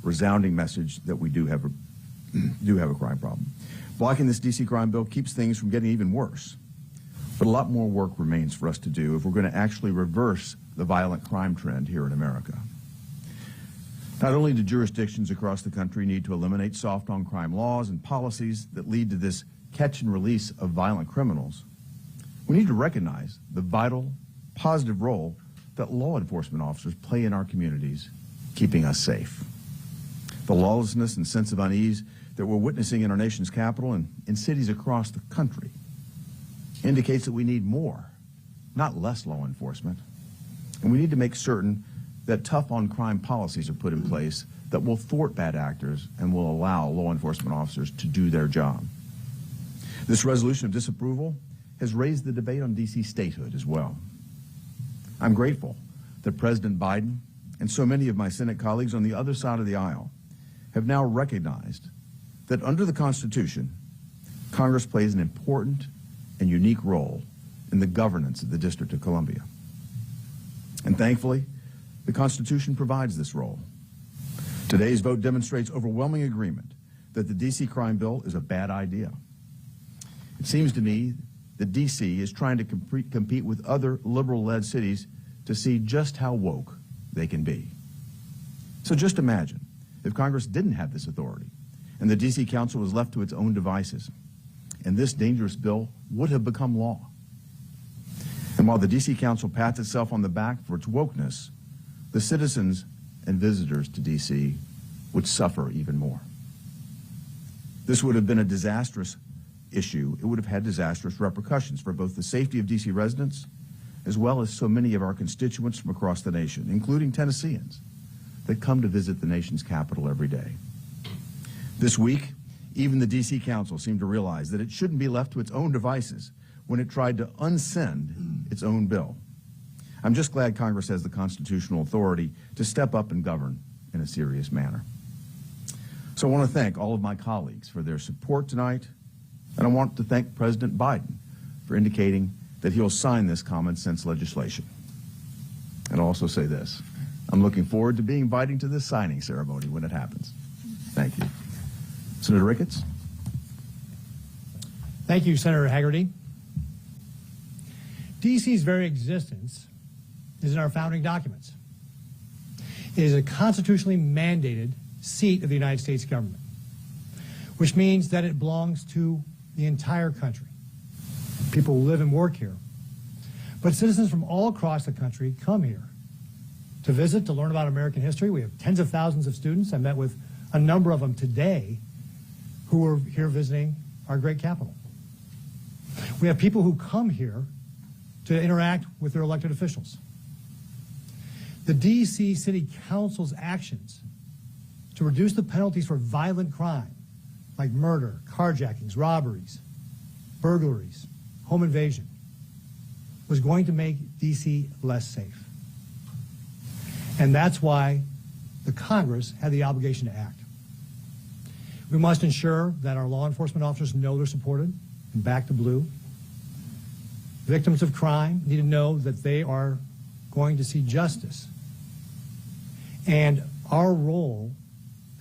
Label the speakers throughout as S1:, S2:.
S1: resounding message that we do have a crime problem. Blocking this D.C. crime bill keeps things from getting even worse. But a lot more work remains for us to do if we're going to actually reverse the violent crime trend here in America. Not only do jurisdictions across the country need to eliminate soft on crime laws and policies that lead to this catch and release of violent criminals, we need to recognize the vital, positive role that law enforcement officers play in our communities, keeping us safe. The lawlessness and sense of unease that we're witnessing in our nation's capital and in cities across the country indicates that we need more, not less law enforcement. And we need to make certain that tough on crime policies are put in place that will thwart bad actors and will allow law enforcement officers to do their job. This resolution of disapproval has raised the debate on D.C. statehood as well. I'm grateful that President Biden and so many of my Senate colleagues on the other side of the aisle have now recognized that under the Constitution, Congress plays an important and unique role in the governance of the District of Columbia. And thankfully, the Constitution provides this role. Today's vote demonstrates overwhelming agreement that the D.C. crime bill is a bad idea. It seems to me that D.C. is trying to compete with other liberal-led cities to see just how woke they can be. So just imagine if Congress didn't have this authority and the D.C. Council was left to its own devices, and this dangerous bill would have become law. And while the D.C. Council pats itself on the back for its wokeness, the citizens and visitors to D.C. would suffer even more. This would have been a disastrous issue. It would have had disastrous repercussions for both the safety of D.C. residents as well as so many of our constituents from across the nation, including Tennesseans, that come to visit the nation's capital every day. This week, even the D.C. Council seemed to realize that it shouldn't be left to its own devices when it tried to unsend its own bill. I'm just glad Congress has the constitutional authority to step up and govern in a serious manner. So I want to thank all of my colleagues for their support tonight, and I want to thank President Biden for indicating that he'll sign this common sense legislation. And I'll also say this: I'm looking forward to being invited to this signing ceremony when it happens. Thank you. Senator Ricketts.
S2: Thank you, Senator Hagerty. D.C.'s very existence is in our founding documents. It is a constitutionally mandated seat of the United States government, which means that it belongs to the entire country. People who live and work here. But citizens from all across the country come here to visit, to learn about American history. We have tens of thousands of students. I met with a number of them today who are here visiting our great capital. We have people who come here to interact with their elected officials. The D.C. City Council's actions to reduce the penalties for violent crime, like murder, carjackings, robberies, burglaries, home invasion, was going to make D.C. less safe. And that's why the Congress had the obligation to act. We must ensure that our law enforcement officers know they're supported and back to blue. Victims of crime need to know that they are going to see justice. And our role,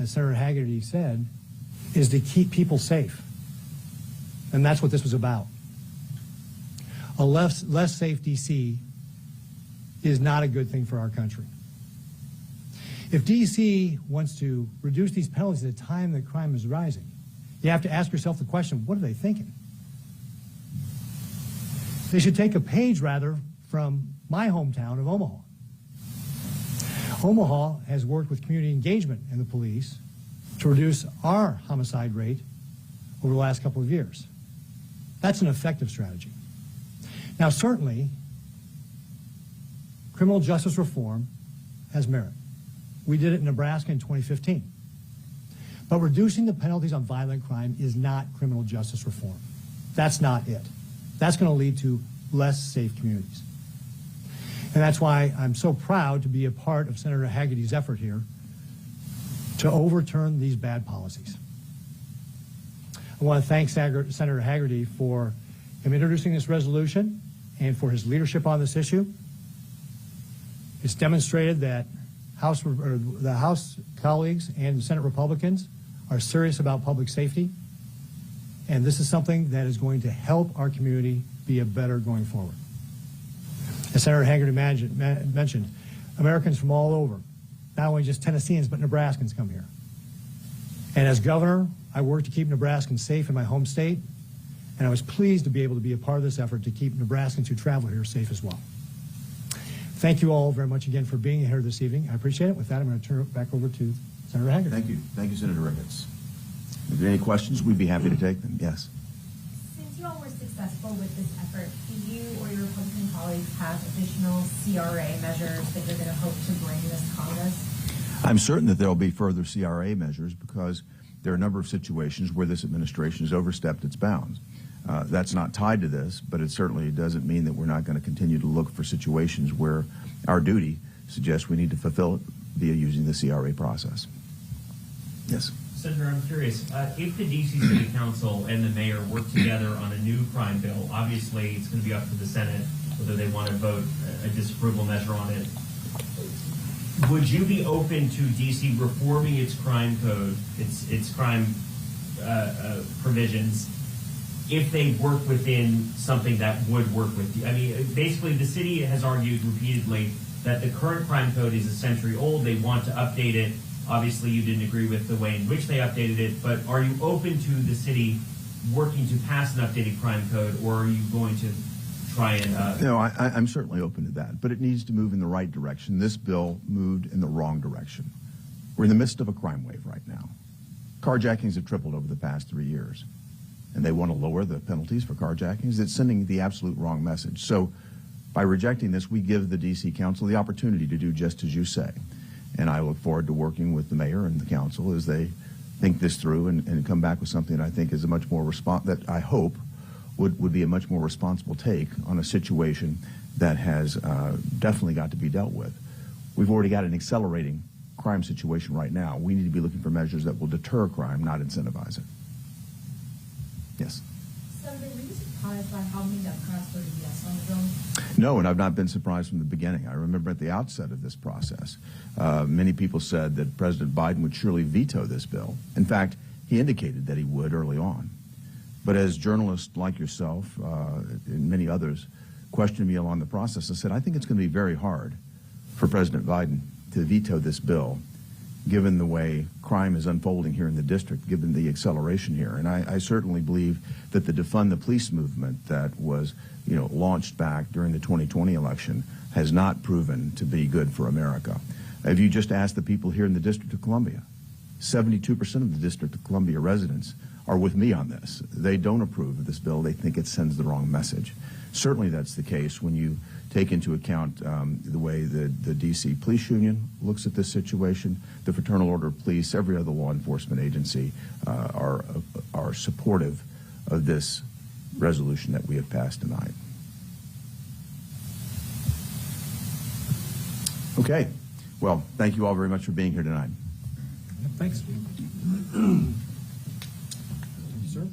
S2: as Senator Hagerty said, is to keep people safe. And that's what this was about. A less safe D.C. is not a good thing for our country. If D.C. wants to reduce these penalties at a time that crime is rising, you have to ask yourself the question, what are they thinking? They should take a page, rather, from my hometown of Omaha. Omaha has worked with community engagement and the police to reduce our homicide rate over the last couple of years. That's an effective strategy. Now, certainly, criminal justice reform has merit. We did it in Nebraska in 2015. But reducing the penalties on violent crime is not criminal justice reform. That's not it. That's going to lead to less safe communities. And that's why I'm so proud to be a part of Senator Hagerty's effort here to overturn these bad policies. I want to thank Senator Hagerty for him introducing this resolution and for his leadership on this issue. It's demonstrated that the House colleagues and Senate Republicans are serious about public safety, and this is something that is going to help our community be a better going forward. As Senator Hagerty mentioned, Americans from all over, not only just Tennesseans, but Nebraskans come here. And as governor, I work to keep Nebraskans safe in my home state, and I was pleased to be able to be a part of this effort to keep Nebraskans who travel here safe as well. Thank you all very much again for being here this evening. I appreciate it. With that, I'm going to turn it back over to Senator Hagerty.
S1: Thank you. Thank you, Senator Ricketts. If there are any questions, we'd be happy to take them. Yes.
S3: Since you all were successful with this effort, do you or your Republican colleagues have additional CRA measures that you're going to hope to bring this Congress?
S1: I'm certain that there will be further CRA measures because there are a number of situations where this administration has overstepped its bounds. That's not tied to this, but it certainly doesn't mean that we're not going to continue to look for situations where our duty suggests we need to fulfill it via using the CRA process. Yes.
S4: Senator, I'm curious, if the D.C. City Council and the mayor work together on a new crime bill, obviously it's going to be up to the Senate whether they want to vote a disapproval measure on it. Would you be open to D.C. reforming its crime code, its crime provisions, if they work within something that would work with you? I mean, basically, the city has argued repeatedly that the current crime code is a century old. They want to update it. Obviously, you didn't agree with the way in which they updated it, but are you open to the city working to pass an updated crime code, or are you going to try and...
S1: No, I'm certainly open to that, but it needs to move in the right direction. This bill moved in the wrong direction. We're in the midst of a crime wave right now. Carjackings have tripled over the past 3 years, and they want to lower the penalties for carjackings. It's sending the absolute wrong message. So by rejecting this, we give the D.C. Council the opportunity to do just as you say. And I look forward to working with the mayor and the council as they think this through and come back with something that I think is a much more that I hope would be a much more responsible take on a situation that has definitely got to be dealt with. We've already got an accelerating crime situation right now. We need to be looking for measures that will deter crime, not incentivize it. Yes.
S3: Senator, were you surprised by how many Democrats voted yes on the bill?
S1: No, and I've not been surprised from the beginning. I remember at the outset of this process, many people said that President Biden would surely veto this bill. In fact, he indicated that he would early on. But as journalists like yourself and many others questioned me along the process, I said, I think it's going to be very hard for President Biden to veto this bill, given the way crime is unfolding here in the district, given the acceleration here. And I certainly believe that the defund the police movement that was launched back during the 2020 election has not proven to be good for America. If you just ask the people here in the District of Columbia, 72% of the District of Columbia residents are with me on this. They don't approve of this bill. They think it sends the wrong message. Certainly that's the case when you take into account the way the D.C. Police Union looks at this situation, the Fraternal Order of Police, every other law enforcement agency are supportive of this resolution that we have passed tonight. Okay. Well, thank you all very much for being here tonight.
S2: Thanks. Sir?